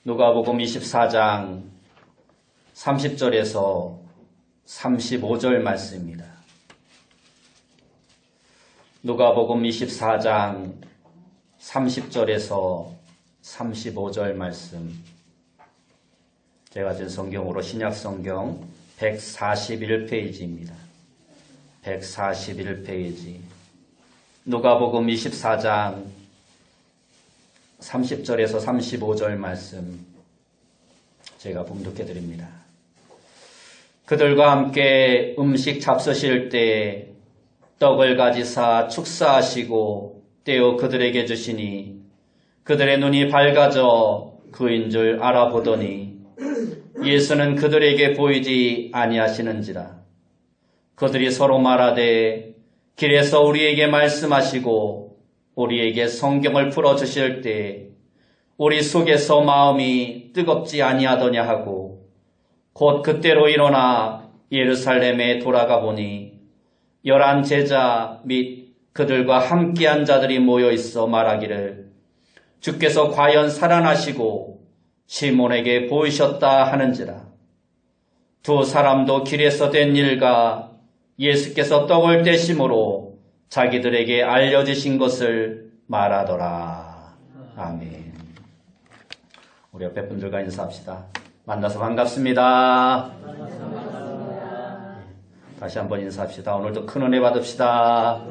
누가복음 24장 30절에서 35절 말씀입니다. 누가복음 24장 30절에서 35절 말씀. 제가 준 성경으로 신약성경 141페이지입니다. 141페이지. 누가복음 24장 30절에서 35절 말씀 제가 봉독해 드립니다. 그들과 함께 음식 잡수실 때 떡을 가지사 축사하시고 떼어 그들에게 주시니 그들의 눈이 밝아져 그인 줄 알아보더니 예수는 그들에게 보이지 아니하시는지라. 그들이 서로 말하되 길에서 우리에게 말씀하시고 우리에게 성경을 풀어주실 때 우리 속에서 마음이 뜨겁지 아니하더냐 하고 곧 그때로 일어나 예루살렘에 돌아가 보니 11 제자 및 그들과 함께한 자들이 모여 있어 말하기를 주께서 과연 살아나시고 시몬에게 보이셨다 하는지라. 두 사람도 길에서 된 일과 예수께서 떡을 떼심으로 자기들에게 알려주신 것을 말하더라. 아멘. 우리 옆에 분들과 인사합시다. 만나서 반갑습니다. 다시 한번 인사합시다. 오늘도 큰 은혜 받읍시다.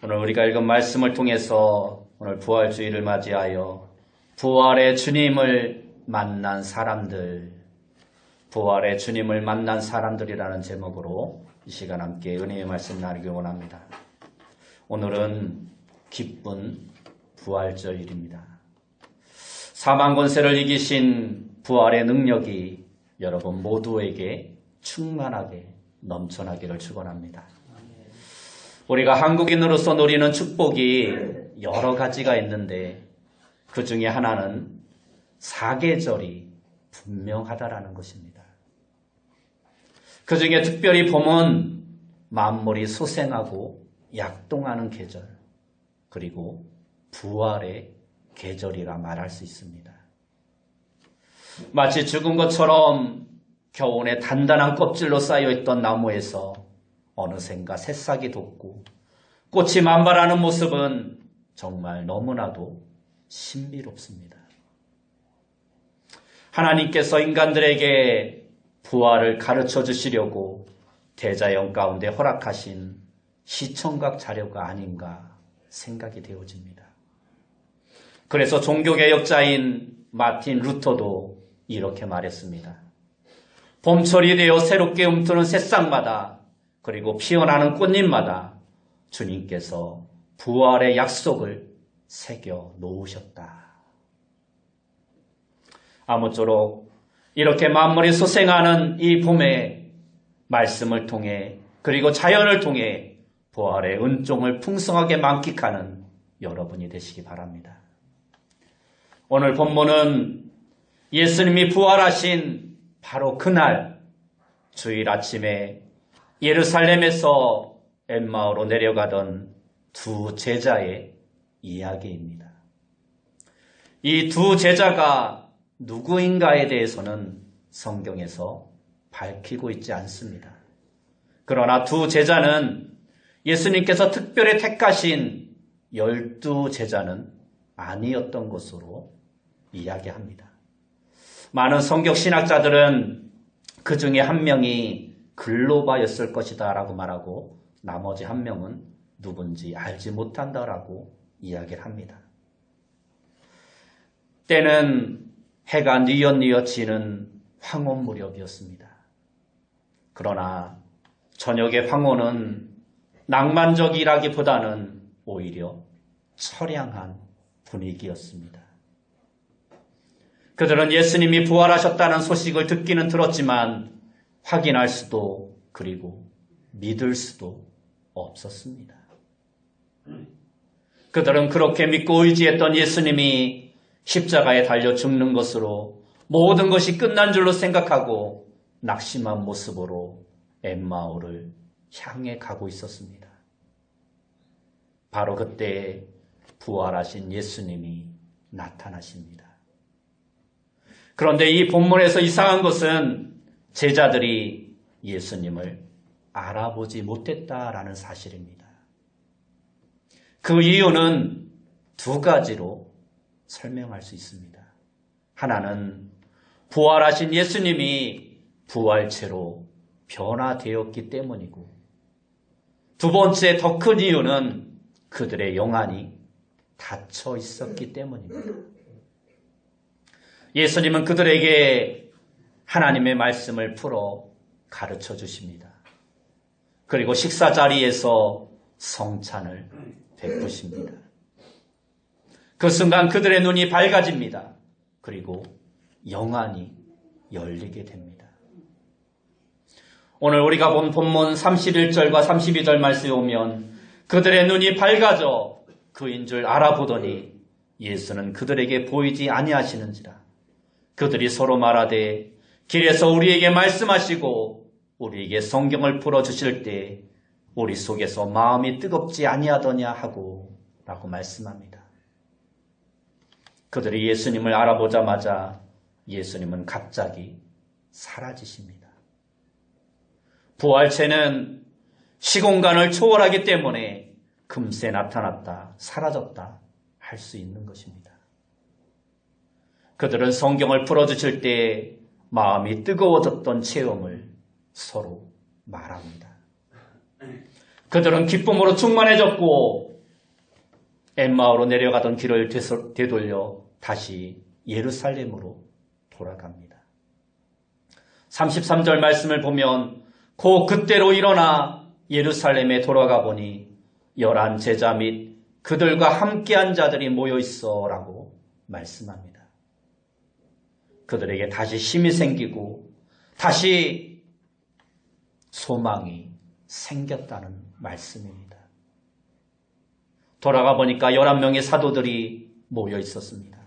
오늘 우리가 읽은 말씀을 통해서 오늘 부활주의를 맞이하여 부활의 주님을 만난 사람들, 부활의 주님을 만난 사람들이라는 제목으로 이 시간 함께 은혜의 말씀 나누기 원합니다. 오늘은 기쁜 부활절일입니다. 사망 권세를 이기신 부활의 능력이 여러분 모두에게 충만하게 넘쳐나기를 축원합니다. 우리가 한국인으로서 누리는 축복이 여러 가지가 있는데 그 중에 하나는 사계절이 분명하다라는 것입니다. 그 중에 특별히 봄은 만물이 소생하고 약동하는 계절, 그리고 부활의 계절이라 말할 수 있습니다. 마치 죽은 것처럼 겨우내 단단한 껍질로 쌓여있던 나무에서 어느샌가 새싹이 돋고 꽃이 만발하는 모습은 정말 너무나도 신비롭습니다. 하나님께서 인간들에게 부활을 가르쳐 주시려고 대자연 가운데 허락하신 시청각 자료가 아닌가 생각이 되어집니다. 그래서 종교개혁자인 마틴 루터도 이렇게 말했습니다. 봄철이 되어 새롭게 움트는 새싹마다 그리고 피어나는 꽃잎마다 주님께서 부활의 약속을 새겨 놓으셨다. 아무쪼록 이렇게 만물이 소생하는 이 봄에 말씀을 통해 그리고 자연을 통해 부활의 은총을 풍성하게 만끽하는 여러분이 되시기 바랍니다. 오늘 본문은 예수님이 부활하신 바로 그날 주일 아침에 예루살렘에서 엠마오로 내려가던 두 제자의 이야기입니다. 이 두 제자가 누구인가에 대해서는 성경에서 밝히고 있지 않습니다. 그러나 두 제자는 예수님께서 특별히 택하신 12 제자는 아니었던 것으로 이야기합니다. 많은 성경 신학자들은 그 중에 한 명이 글로바였을 것이다 라고 말하고 나머지 한 명은 누군지 알지 못한다라고 이야기를 합니다. 때는 해가 뉘엿뉘엿 지는 황혼 무렵이었습니다. 그러나 저녁의 황혼은 낭만적이라기보다는 오히려 처량한 분위기였습니다. 그들은 예수님이 부활하셨다는 소식을 듣기는 들었지만 확인할 수도 그리고 믿을 수도 없었습니다. 그들은 그렇게 믿고 의지했던 예수님이 십자가에 달려 죽는 것으로 모든 것이 끝난 줄로 생각하고 낙심한 모습으로 엠마오를 향해 가고 있었습니다. 바로 그때 부활하신 예수님이 나타나십니다. 그런데 이 본문에서 이상한 것은 제자들이 예수님을 알아보지 못했다라는 사실입니다. 그 이유는 두 가지로 설명할 수 있습니다. 하나는 부활하신 예수님이 부활체로 변화되었기 때문이고, 두 번째 더 큰 이유는 그들의 영안이 닫혀 있었기 때문입니다. 예수님은 그들에게 하나님의 말씀을 풀어 가르쳐 주십니다. 그리고 식사 자리에서 성찬을 베푸십니다. 그 순간 그들의 눈이 밝아집니다. 그리고 영안이 열리게 됩니다. 오늘 우리가 본 본문 31절과 32절 말씀에 오면 그들의 눈이 밝아져 그인 줄 알아보더니 예수는 그들에게 보이지 아니하시는지라. 그들이 서로 말하되 길에서 우리에게 말씀하시고 우리에게 성경을 풀어주실 때 우리 속에서 마음이 뜨겁지 아니하더냐 하고 라고 말씀합니다. 그들이 예수님을 알아보자마자 예수님은 갑자기 사라지십니다. 부활체는 시공간을 초월하기 때문에 금세 나타났다, 사라졌다 할 수 있는 것입니다. 그들은 성경을 풀어주실 때 마음이 뜨거워졌던 체험을 서로 말합니다. 그들은 기쁨으로 충만해졌고 엠마오로 내려가던 길을 되돌려 다시 예루살렘으로 돌아갑니다. 33절 말씀을 보면 그때로 일어나 예루살렘에 돌아가 보니 11 제자 및 그들과 함께한 자들이 모여있어 라고 말씀합니다. 그들에게 다시 힘이 생기고 다시 소망이 생겼다는 말씀입니다. 돌아가 보니까 11명의 사도들이 모여 있었습니다.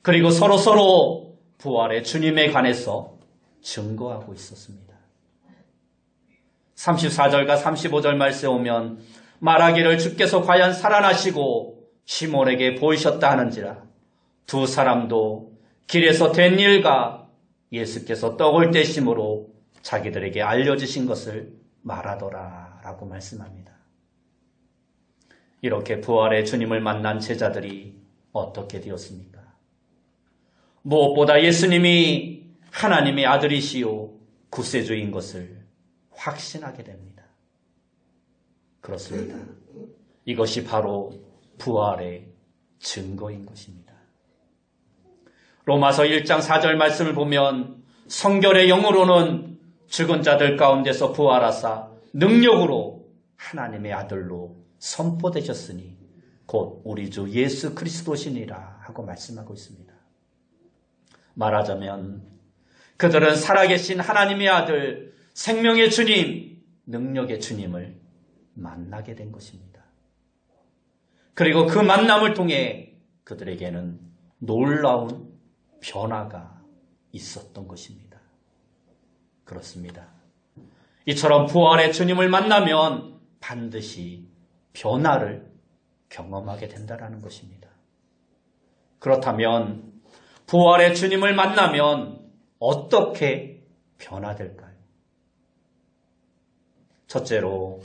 그리고 서로 부활의 주님에 관해서 증거하고 있었습니다. 34절과 35절 말씀에 오면 말하기를 주께서 과연 살아나시고 시몬에게 보이셨다 하는지라. 두 사람도 길에서 된 일과 예수께서 떡을 떼심으로 자기들에게 알려주신 것을 말하더라 라고 말씀합니다. 이렇게 부활의 주님을 만난 제자들이 어떻게 되었습니까? 무엇보다 예수님이 하나님의 아들이시요 구세주인 것을 확신하게 됩니다. 그렇습니다. 이것이 바로 부활의 증거인 것입니다. 로마서 1장 4절 말씀을 보면 성결의 영으로는 죽은 자들 가운데서 부활하사 능력으로 하나님의 아들로 선포되셨으니 곧 우리 주 예수 그리스도시니라 하고 말씀하고 있습니다. 말하자면 그들은 살아계신 하나님의 아들, 생명의 주님, 능력의 주님을 만나게 된 것입니다. 그리고 그 만남을 통해 그들에게는 놀라운 변화가 있었던 것입니다. 그렇습니다. 이처럼 부활의 주님을 만나면 반드시 변화를 경험하게 된다는 것입니다. 그렇다면 부활의 주님을 만나면 어떻게 변화될까요? 첫째로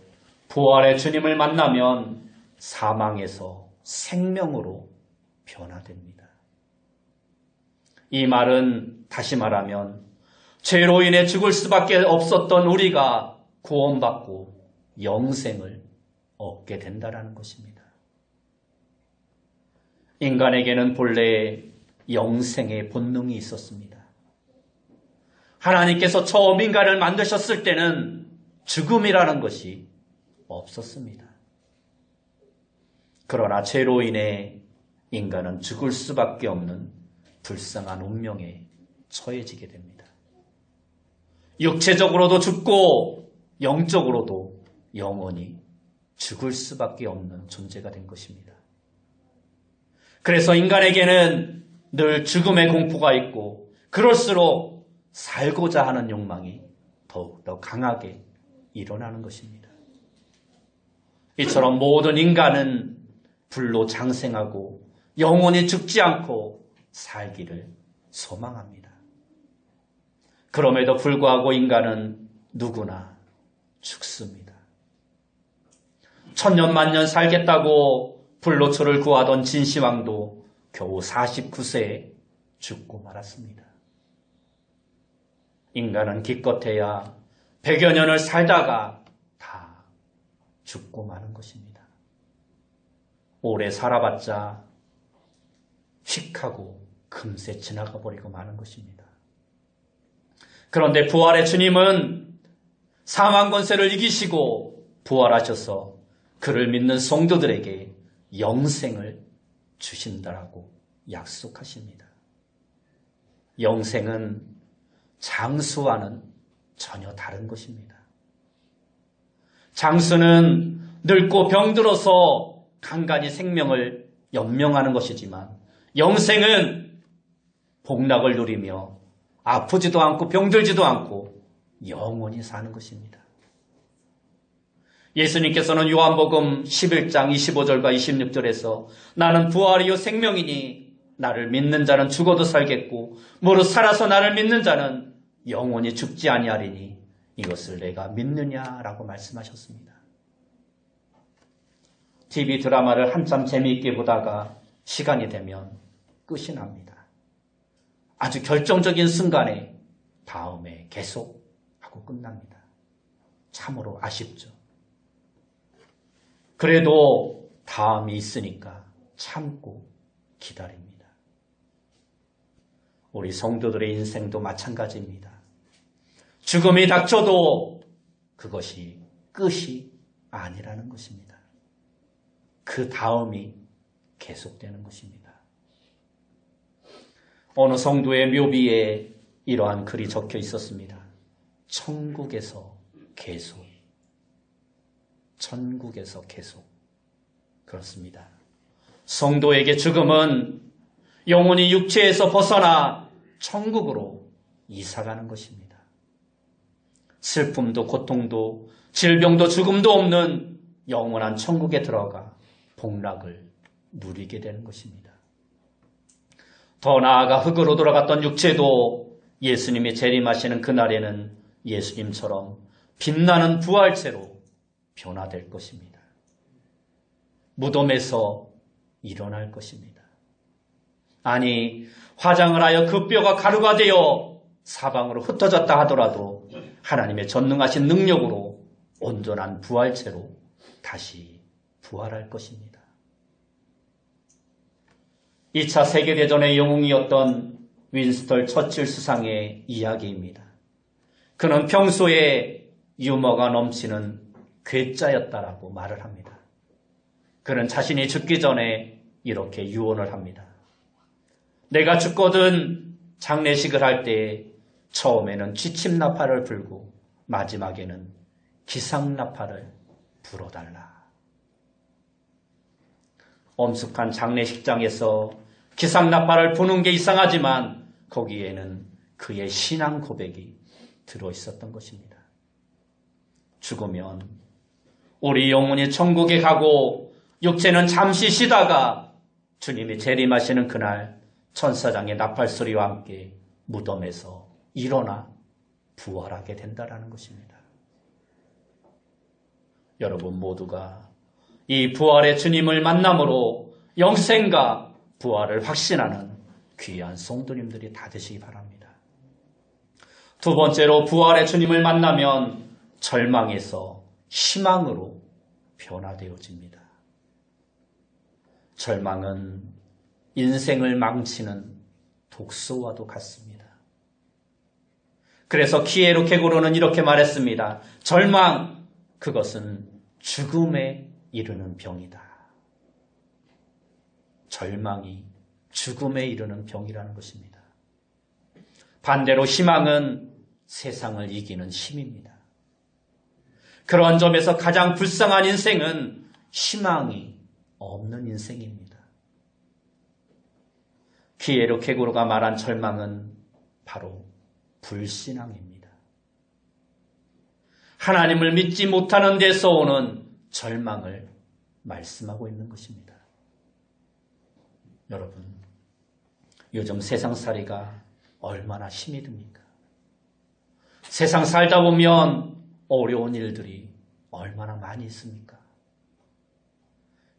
부활의 주님을 만나면 사망에서 생명으로 변화됩니다. 이 말은 다시 말하면 죄로 인해 죽을 수밖에 없었던 우리가 구원받고 영생을 얻게 된다는 것입니다. 인간에게는 본래 영생의 본능이 있었습니다. 하나님께서 처음 인간을 만드셨을 때는 죽음이라는 것이 없었습니다. 그러나 죄로 인해 인간은 죽을 수밖에 없는 불쌍한 운명에 처해지게 됩니다. 육체적으로도 죽고 영적으로도 영원히 죽을 수밖에 없는 존재가 된 것입니다. 그래서 인간에게는 늘 죽음의 공포가 있고 그럴수록 살고자 하는 욕망이 더욱더 강하게 일어나는 것입니다. 이처럼 모든 인간은 불로 장생하고 영원히 죽지 않고 살기를 소망합니다. 그럼에도 불구하고 인간은 누구나 죽습니다. 천년 만년 살겠다고 불로초를 구하던 진시황도 겨우 49세에 죽고 말았습니다. 인간은 기껏해야 100여 년을 살다가 다 죽고 마는 것입니다. 오래 살아봤자 휙하고 금세 지나가 버리고 마는 것입니다. 그런데 부활의 주님은 사망 권세를 이기시고 부활하셔서 그를 믿는 성도들에게 영생을 주신다라고 약속하십니다. 영생은 장수와는 전혀 다른 것입니다. 장수는 늙고 병들어서 간간히 생명을 연명하는 것이지만 영생은 복락을 누리며 아프지도 않고 병들지도 않고 영원히 사는 것입니다. 예수님께서는 요한복음 11장 25절과 26절에서 나는 부활이요 생명이니 나를 믿는 자는 죽어도 살겠고 무릇 살아서 나를 믿는 자는 영원히 죽지 아니하리니 이것을 내가 믿느냐라고 말씀하셨습니다. TV 드라마를 한참 재미있게 보다가 시간이 되면 끝이 납니다. 아주 결정적인 순간에 다음에 계속 하고 끝납니다. 참으로 아쉽죠. 그래도 다음이 있으니까 참고 기다립니다. 우리 성도들의 인생도 마찬가지입니다. 죽음이 닥쳐도 그것이 끝이 아니라는 것입니다. 그 다음이 계속되는 것입니다. 어느 성도의 묘비에 이러한 글이 적혀 있었습니다. 천국에서 계속. 천국에서 계속. 그렇습니다. 성도에게 죽음은 영혼이 육체에서 벗어나 천국으로 이사가는 것입니다. 슬픔도 고통도 질병도 죽음도 없는 영원한 천국에 들어가 복락을 누리게 되는 것입니다. 더 나아가 흙으로 돌아갔던 육체도 예수님이 재림하시는 그날에는 예수님처럼 빛나는 부활체로 변화될 것입니다. 무덤에서 일어날 것입니다. 아니, 화장을 하여 그 뼈가 가루가 되어 사방으로 흩어졌다 하더라도 하나님의 전능하신 능력으로 온전한 부활체로 다시 부활할 것입니다. 2차 세계대전의 영웅이었던 윈스턴 처칠 수상의 이야기입니다. 그는 평소에 유머가 넘치는 괴짜였다라고 말을 합니다. 그는 자신이 죽기 전에 이렇게 유언을 합니다. 내가 죽거든 장례식을 할 때 처음에는 취침나팔을 불고 마지막에는 기상나팔을 불어달라. 엄숙한 장례식장에서 기상나팔을 부는 게 이상하지만 거기에는 그의 신앙 고백이 들어있었던 것입니다. 죽으면 우리 영혼이 천국에 가고 육체는 잠시 쉬다가 주님이 재림하시는 그날 천사장의 나팔소리와 함께 무덤에서 일어나 부활하게 된다는 것입니다. 여러분 모두가 이 부활의 주님을 만남으로 영생과 부활을 확신하는 귀한 성도님들이 다 되시기 바랍니다. 두 번째로 부활의 주님을 만나면 절망에서 희망으로 변화되어집니다. 절망은 인생을 망치는 독소와도 같습니다. 그래서 키에로 케고로는 이렇게 말했습니다. 절망, 그것은 죽음에 이르는 병이다. 절망이 죽음에 이르는 병이라는 것입니다. 반대로 희망은 세상을 이기는 힘입니다. 그런 점에서 가장 불쌍한 인생은 희망이 없는 인생입니다. 키에로 케고로가 말한 절망은 바로 불신앙입니다. 하나님을 믿지 못하는 데서 오는 절망을 말씀하고 있는 것입니다. 여러분, 요즘 세상살이가 얼마나 힘이 듭니까? 세상 살다 보면 어려운 일들이 얼마나 많이 있습니까?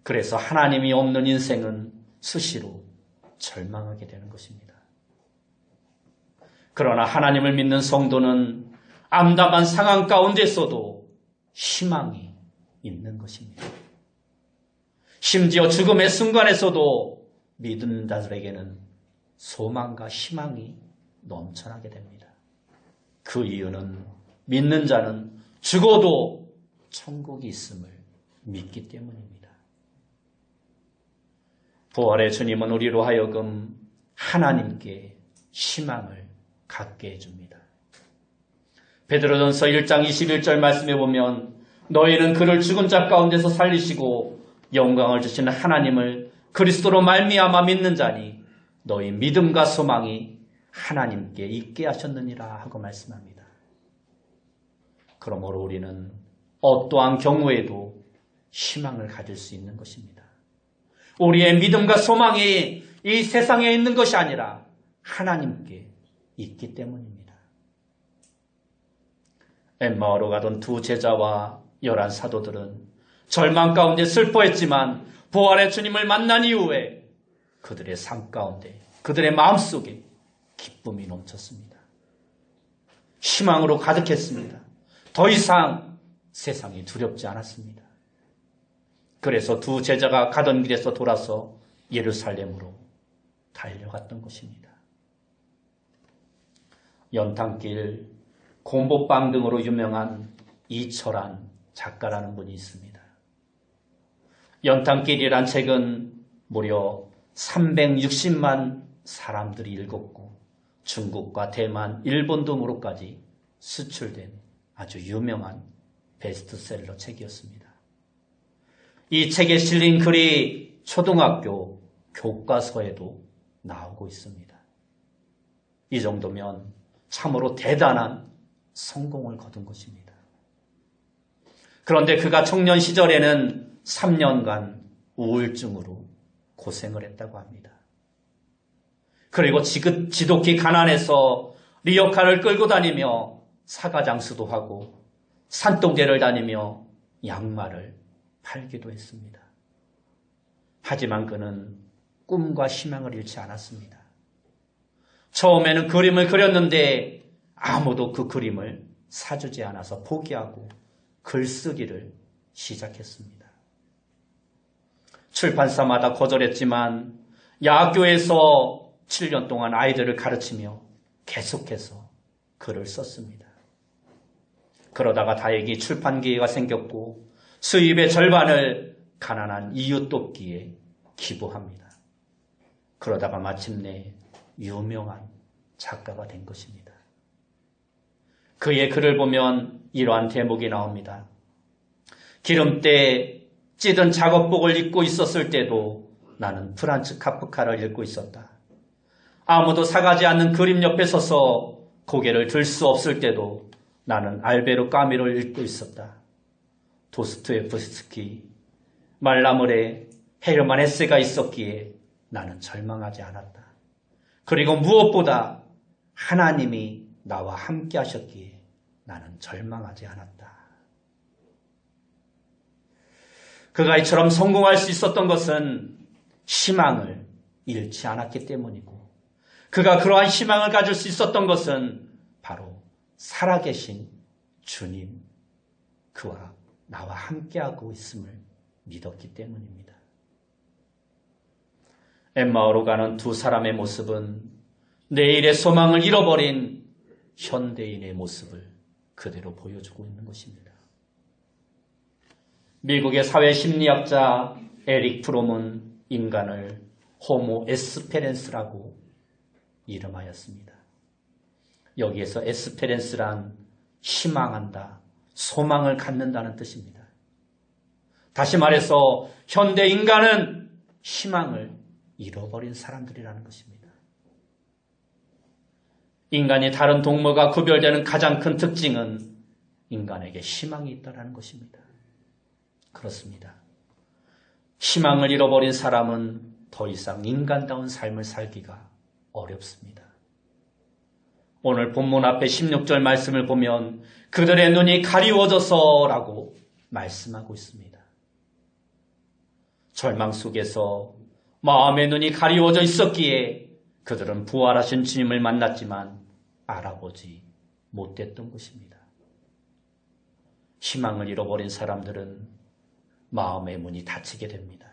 그래서 하나님이 없는 인생은 수시로 절망하게 되는 것입니다. 그러나 하나님을 믿는 성도는 암담한 상황 가운데서도 희망이 있는 것입니다. 심지어 죽음의 순간에서도 믿는 자들에게는 소망과 희망이 넘쳐나게 됩니다. 그 이유는 믿는 자는 죽어도 천국이 있음을 믿기 때문입니다. 부활의 주님은 우리로 하여금 하나님께 희망을 갖게 해줍니다. 베드로전서 1장 21절 말씀에 보면 너희는 그를 죽은 자 가운데서 살리시고 영광을 주시는 하나님을 그리스도로 말미암아 믿는 자니 너희 믿음과 소망이 하나님께 있게 하셨느니라 하고 말씀합니다. 그러므로 우리는 어떠한 경우에도 희망을 가질 수 있는 것입니다. 우리의 믿음과 소망이 이 세상에 있는 것이 아니라 하나님께 있기 때문입니다. 엠마오로 가던 두 제자와 11 사도들은 절망 가운데 슬퍼했지만 부활의 주님을 만난 이후에 그들의 삶 가운데 그들의 마음속에 기쁨이 넘쳤습니다. 희망으로 가득했습니다. 더 이상 세상이 두렵지 않았습니다. 그래서 두 제자가 가던 길에서 돌아서 예루살렘으로 달려갔던 것입니다. 연탄길, 곰보빵 등으로 유명한 이철환 작가라는 분이 있습니다. 연탄길이란 책은 무려 360만 사람들이 읽었고 중국과 대만, 일본 등으로까지 수출된 아주 유명한 베스트셀러 책이었습니다. 이 책에 실린 글이 초등학교 교과서에도 나오고 있습니다. 이 정도면 참으로 대단한 성공을 거둔 것입니다. 그런데 그가 청년 시절에는 3년간 우울증으로 고생을 했다고 합니다. 그리고 지독히 가난해서 리어카를 끌고 다니며 사과장수도 하고 산동대를 다니며 양말을 팔기도 했습니다. 하지만 그는 꿈과 희망을 잃지 않았습니다. 처음에는 그림을 그렸는데 아무도 그 그림을 사주지 않아서 포기하고 글쓰기를 시작했습니다. 출판사마다 거절했지만 야학교에서 7년 동안 아이들을 가르치며 계속해서 글을 썼습니다. 그러다가 다행히 출판 기회가 생겼고 수입의 절반을 가난한 이웃 돕기에 기부합니다. 그러다가 마침내 유명한 작가가 된 것입니다. 그의 글을 보면 이러한 대목이 나옵니다. 기름때 찌든 작업복을 입고 있었을 때도 나는 프란츠 카프카를 읽고 있었다. 아무도 사가지 않는 그림 옆에 서서 고개를 들 수 없을 때도 나는 알베르 까미를 읽고 있었다. 도스토옙스키, 말라몰에 헤르만 헤세가 있었기에 나는 절망하지 않았다. 그리고 무엇보다 하나님이 나와 함께 하셨기에 나는 절망하지 않았다. 그가 이처럼 성공할 수 있었던 것은 희망을 잃지 않았기 때문이고 그가 그러한 희망을 가질 수 있었던 것은 바로 살아계신 주님, 그와 나와 함께하고 있음을 믿었기 때문입니다. 엠마오로 가는 두 사람의 모습은 내일의 소망을 잃어버린 현대인의 모습을 그대로 보여주고 있는 것입니다. 미국의 사회심리학자 에릭 프롬은 인간을 호모 에스페렌스라고 이름하였습니다. 여기에서 에스페렌스란 희망한다, 소망을 갖는다는 뜻입니다. 다시 말해서 현대 인간은 희망을 잃어버린 사람들이라는 것입니다. 인간이 다른 동물과 구별되는 가장 큰 특징은 인간에게 희망이 있다는 것입니다. 그렇습니다. 희망을 잃어버린 사람은 더 이상 인간다운 삶을 살기가 어렵습니다. 오늘 본문 앞에 16절 말씀을 보면 그들의 눈이 가리워져서 라고 말씀하고 있습니다. 절망 속에서 마음의 눈이 가리워져 있었기에 그들은 부활하신 주님을 만났지만 알아보지 못했던 것입니다. 희망을 잃어버린 사람들은 마음의 문이 닫히게 됩니다.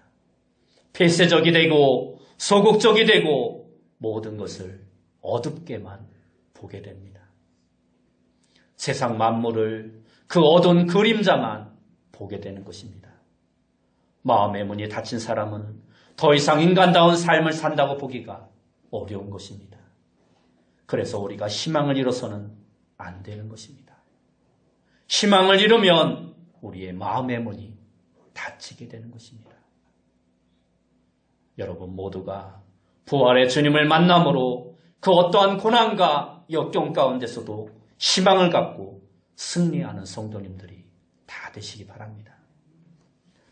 폐쇄적이 되고 소극적이 되고 모든 것을 어둡게만 보게 됩니다. 세상 만물을 그 어두운 그림자만 보게 되는 것입니다. 마음의 문이 닫힌 사람은 더 이상 인간다운 삶을 산다고 보기가 어려운 것입니다. 그래서 우리가 희망을 잃어서는 안 되는 것입니다. 희망을 잃으면 우리의 마음의 문이 닫히게 되는 것입니다. 여러분 모두가 부활의 주님을 만남으로 그 어떠한 고난과 역경 가운데서도 희망을 갖고 승리하는 성도님들이 다 되시기 바랍니다.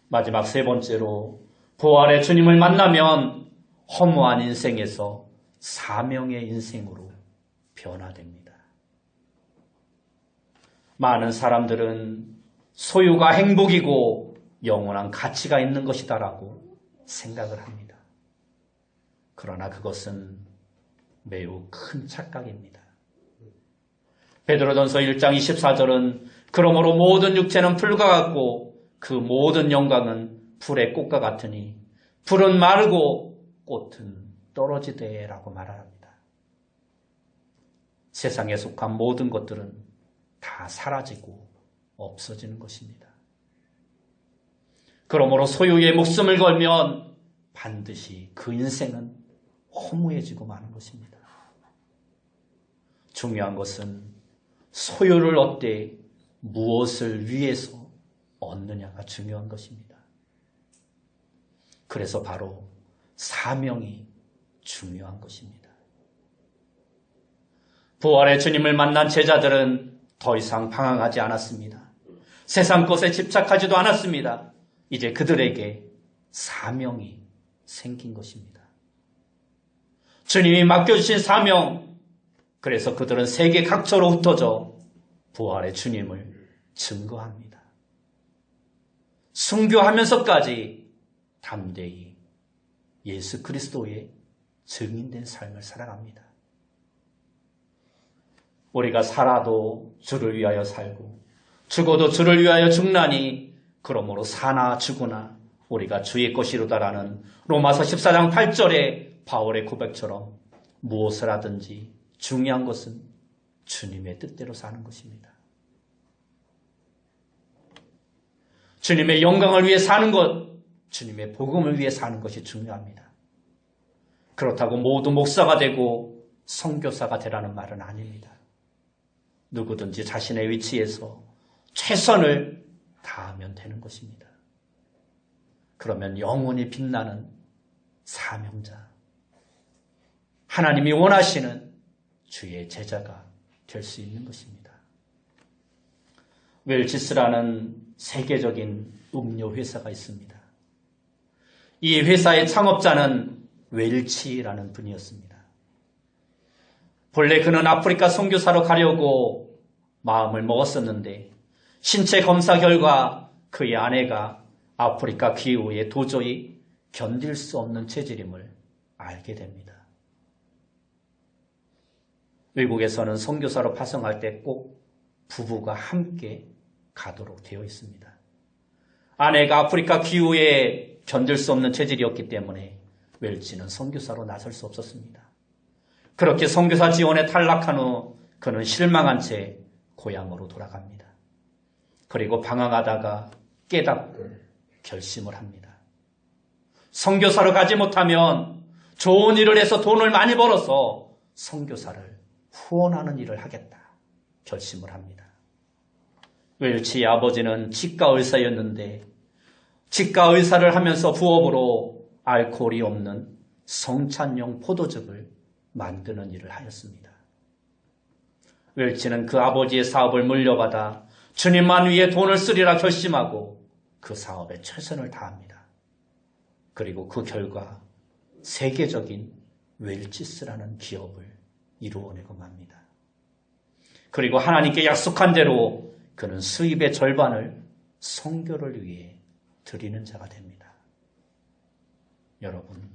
마지막 세 번째로 부활의 주님을 만나면 허무한 인생에서 사명의 인생으로 변화됩니다. 많은 사람들은 소유가 행복이고 영원한 가치가 있는 것이다라고 생각을 합니다. 그러나 그것은 매우 큰 착각입니다. 베드로전서 1장 24절은 그러므로 모든 육체는 풀과 같고 그 모든 영광은 풀의 꽃과 같으니 풀은 마르고 꽃은 떨어지되라고 말합니다. 세상에 속한 모든 것들은 다 사라지고 없어지는 것입니다. 그러므로 소유의 목숨을 걸면 반드시 그 인생은 허무해지고 마는 것입니다. 중요한 것은 소유를 얻되 무엇을 위해서 얻느냐가 중요한 것입니다. 그래서 바로 사명이 중요한 것입니다. 부활의 주님을 만난 제자들은 더 이상 방황하지 않았습니다. 세상 것에 집착하지도 않았습니다. 이제 그들에게 사명이 생긴 것입니다. 주님이 맡겨주신 사명, 그래서 그들은 세계 각처로 흩어져 부활의 주님을 증거합니다. 순교하면서까지 담대히 예수 그리스도의 증인된 삶을 살아갑니다. 우리가 살아도 주를 위하여 살고 죽어도 주를 위하여 죽나니 그러므로 사나 죽으나 우리가 주의 것이로다라는 로마서 14장 8절의 바울의 고백처럼 무엇을 하든지 중요한 것은 주님의 뜻대로 사는 것입니다. 주님의 영광을 위해 사는 것, 주님의 복음을 위해 사는 것이 중요합니다. 그렇다고 모두 목사가 되고 선교사가 되라는 말은 아닙니다. 누구든지 자신의 위치에서 최선을 다하면 되는 것입니다. 그러면 영원히 빛나는 사명자, 하나님이 원하시는 주의 제자가 될 수 있는 것입니다. 웰치스라는 세계적인 음료 회사가 있습니다. 이 회사의 창업자는 웰치라는 분이었습니다. 본래 그는 아프리카 선교사로 가려고 마음을 먹었었는데 신체 검사 결과 그의 아내가 아프리카 기후에 도저히 견딜 수 없는 체질임을 알게 됩니다. 외국에서는 선교사로 파송할 때 꼭 부부가 함께 가도록 되어 있습니다. 아내가 아프리카 기후에 견딜 수 없는 체질이었기 때문에 웰치는 선교사로 나설 수 없었습니다. 그렇게 선교사 지원에 탈락한 후 그는 실망한 채 고향으로 돌아갑니다. 그리고 방황하다가 깨닫고 결심을 합니다. 선교사로 가지 못하면 좋은 일을 해서 돈을 많이 벌어서 선교사를 후원하는 일을 하겠다 결심을 합니다. 웰치의 아버지는 치과 의사였는데 치과 의사를 하면서 부업으로 알코올이 없는 성찬용 포도즙을 만드는 일을 하였습니다. 웰치는 그 아버지의 사업을 물려받아 주님만 위해 돈을 쓰리라 결심하고 그 사업에 최선을 다합니다. 그리고 그 결과 세계적인 웰치스라는 기업을 이루어내고 맙니다. 그리고 하나님께 약속한 대로 그는 수입의 절반을 선교를 위해 드리는 자가 됩니다. 여러분,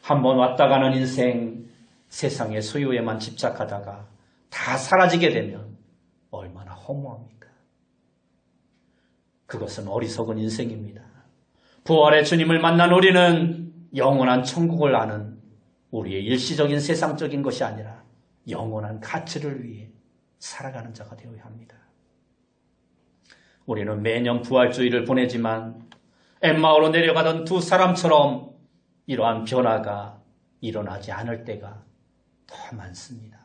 한번 왔다 가는 인생, 세상의 소유에만 집착하다가 다 사라지게 되면 얼마나 허무합니까? 그것은 어리석은 인생입니다. 부활의 주님을 만난 우리는 영원한 천국을 아는 우리의 일시적인 세상적인 것이 아니라 영원한 가치를 위해 살아가는 자가 되어야 합니다. 우리는 매년 부활주의를 보내지만 엠마오로 내려가던 두 사람처럼 이러한 변화가 일어나지 않을 때가 더 많습니다.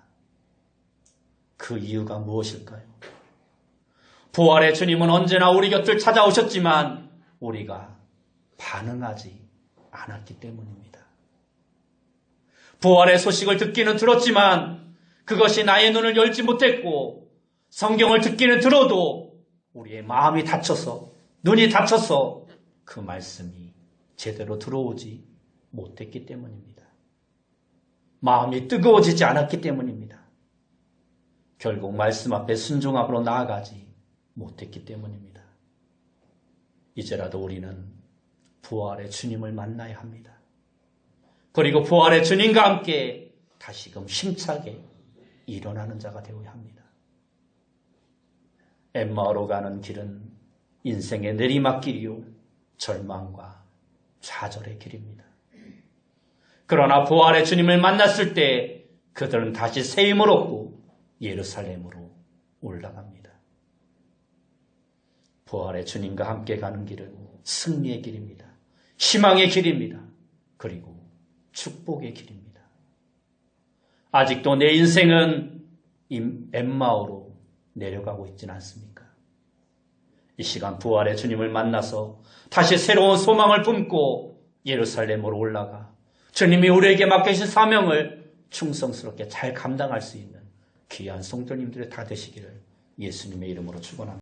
그 이유가 무엇일까요? 부활의 주님은 언제나 우리 곁을 찾아오셨지만 우리가 반응하지 않았기 때문입니다. 부활의 소식을 듣기는 들었지만 그것이 나의 눈을 열지 못했고 성경을 듣기는 들어도 우리의 마음이 닫혀서 눈이 닫혀서 그 말씀이 제대로 들어오지 못했기 때문입니다. 마음이 뜨거워지지 않았기 때문입니다. 결국 말씀 앞에 순종함으로 나아가지 못했기 때문입니다. 이제라도 우리는 부활의 주님을 만나야 합니다. 그리고 부활의 주님과 함께 다시금 힘차게 일어나는 자가 되어야 합니다. 엠마오로 가는 길은 인생의 내리막길이요 절망과 좌절의 길입니다. 그러나 부활의 주님을 만났을 때 그들은 다시 새 힘을 얻고 예루살렘으로 올라갑니다. 부활의 주님과 함께 가는 길은 승리의 길입니다. 희망의 길입니다. 그리고 축복의 길입니다. 아직도 내 인생은 엠마오로 내려가고 있지는 않습니까? 이 시간 부활의 주님을 만나서 다시 새로운 소망을 품고 예루살렘으로 올라가 주님이 우리에게 맡기신 사명을 충성스럽게 잘 감당할 수 있는 귀한 성도님들의 다 되시기를 예수님의 이름으로 축원합니다.